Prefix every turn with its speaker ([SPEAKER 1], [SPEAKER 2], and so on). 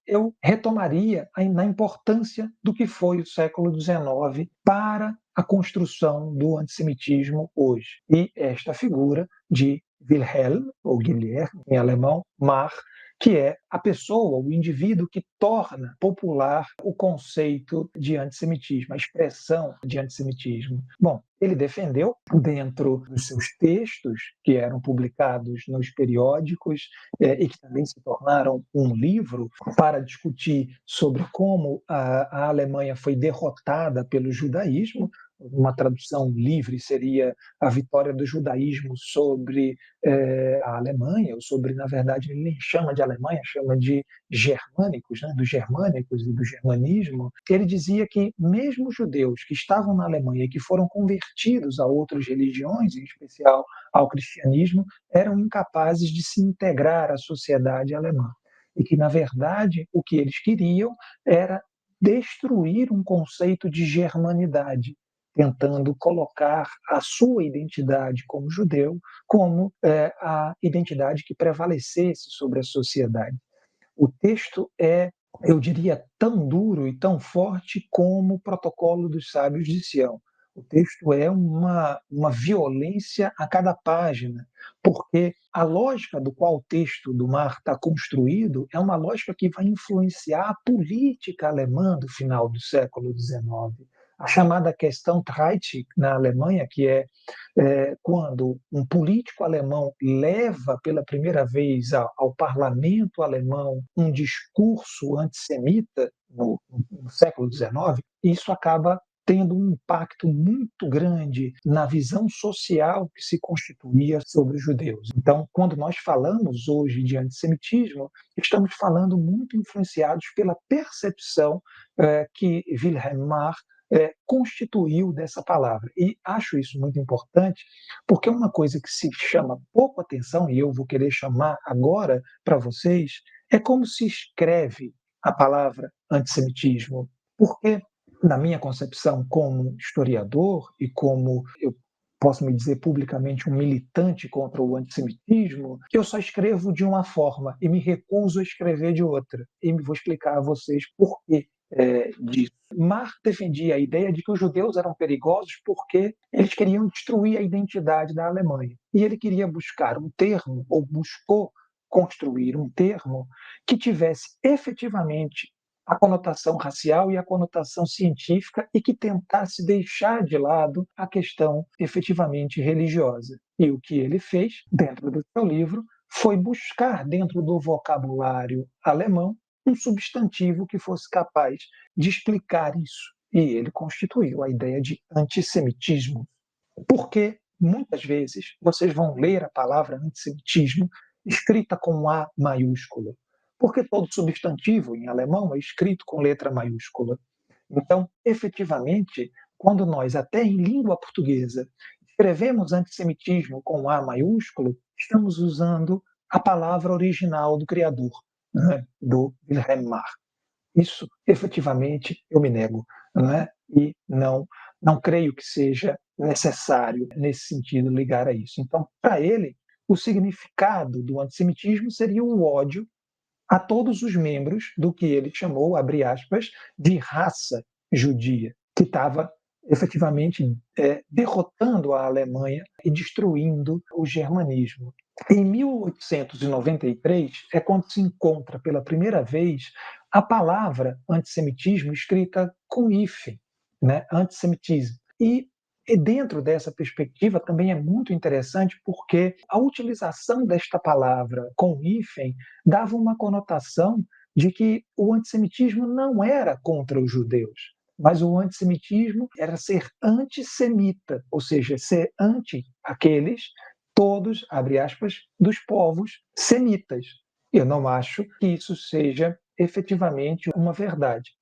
[SPEAKER 1] eu retomaria na importância do que foi o século XIX para a construção do antissemitismo hoje. E esta figura de Wilhelm, ou Guilherme em alemão, Marr, que é a pessoa, o indivíduo que torna popular o conceito de antissemitismo, a expressão de antissemitismo. Bom, ele defendeu, dentro dos seus textos, que eram publicados nos periódicos e que também se tornaram um livro, para discutir sobre como a Alemanha foi derrotada pelo judaísmo. Uma tradução livre seria a vitória do judaísmo sobre a Alemanha, ou sobre, na verdade, ele nem chama de Alemanha, chama de germânicos, né, dos germânicos e do germanismo. Ele dizia que mesmo judeus que estavam na Alemanha e que foram convertidos a outras religiões, em especial ao cristianismo, eram incapazes de se integrar à sociedade alemã. E que, na verdade, o que eles queriam era destruir um conceito de germanidade, tentando colocar a sua identidade como judeu como a identidade que prevalecesse sobre a sociedade. O texto é, eu diria, tão duro e tão forte como o Protocolo dos Sábios de Sião. O texto é uma violência a cada página, porque a lógica do qual o texto do Marr está construído é uma lógica que vai influenciar a política alemã do final do século XIX. A chamada questão Dreißig na Alemanha, que é quando um político alemão leva pela primeira vez ao parlamento alemão um discurso antissemita no século XIX, isso acaba tendo um impacto muito grande na visão social que se constituía sobre os judeus. Então, quando nós falamos hoje de antissemitismo, estamos falando muito influenciados pela percepção que Wilhelm Marr constituiu dessa palavra. E acho isso muito importante, porque uma coisa que se chama pouco atenção, e eu vou querer chamar agora para vocês, é como se escreve a palavra antissemitismo. Porque, na minha concepção como historiador e como eu posso me dizer publicamente um militante contra o antissemitismo, eu só escrevo de uma forma e me recuso a escrever de outra. E vou explicar a vocês por quê disso. Marx defendia a ideia de que os judeus eram perigosos porque eles queriam destruir a identidade da Alemanha. E ele queria buscar um termo, ou buscou construir um termo, que tivesse efetivamente a conotação racial e a conotação científica e que tentasse deixar de lado a questão efetivamente religiosa. E o que ele fez, dentro do seu livro, foi buscar dentro do vocabulário alemão um substantivo que fosse capaz de explicar isso. E ele constituiu a ideia de antissemitismo. Porque muitas vezes vocês vão ler a palavra antissemitismo escrita com A maiúscula. Porque todo substantivo em alemão é escrito com letra maiúscula. Então, efetivamente, quando nós, até em língua portuguesa, escrevemos antissemitismo com A maiúsculo, estamos usando a palavra original do criador, né, do Wilhelm Marr. Isso, efetivamente, eu me nego, né? E não creio que seja necessário, nesse sentido, ligar a isso. Então, para ele, o significado do antissemitismo seria o ódio a todos os membros do que ele chamou, abre aspas, de raça judia, que estava efetivamente derrotando a Alemanha e destruindo o germanismo. Em 1893 é quando se encontra pela primeira vez a palavra antissemitismo escrita com hífen, né? Antissemitismo. E dentro dessa perspectiva também é muito interessante porque a utilização desta palavra com hífen dava uma conotação de que o antissemitismo não era contra os judeus, mas o antissemitismo era ser antissemita, ou seja, ser anti aqueles, todos, abre aspas, dos povos semitas. Eu não acho que isso seja efetivamente uma verdade.